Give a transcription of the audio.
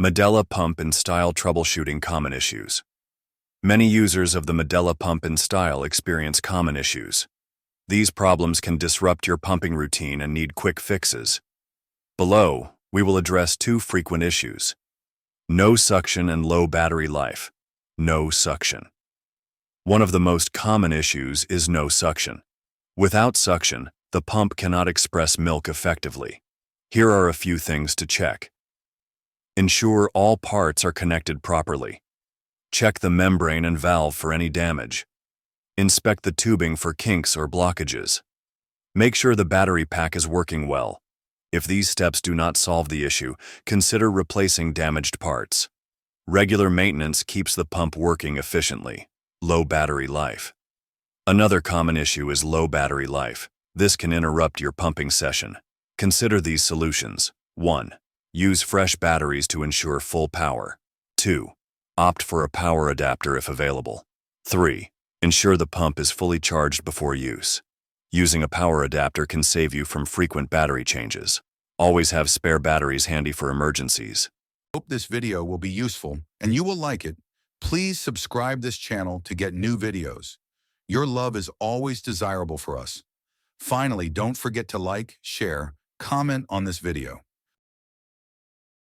Medela pump and style troubleshooting common issues. Many users of the Medela pump and style experience common issues. These problems can disrupt your pumping routine and need quick fixes. Below, we will address two frequent issues: no suction and low battery life. No suction. One of the most common issues is no suction. Without suction, the pump cannot express milk effectively. Here are a few things to check. Ensure all parts are connected properly. Check the membrane and valve for any damage. Inspect the tubing for kinks or blockages. Make sure the battery pack is working well. If these steps do not solve the issue, consider replacing damaged parts. Regular maintenance keeps the pump working efficiently. Low battery life. Another common issue is low battery life. This can interrupt your pumping session. Consider these solutions. 1. Use fresh batteries to ensure full power. 2. Opt for a power adapter if available. 3. Ensure the pump is fully charged before use. Using a power adapter can save you from frequent battery changes. Always have spare batteries handy for emergencies. Hope this video will be useful and you will like it. Please subscribe this channel to get new videos. Your love is always desirable for us. Finally, don't forget to like, share, comment on this video.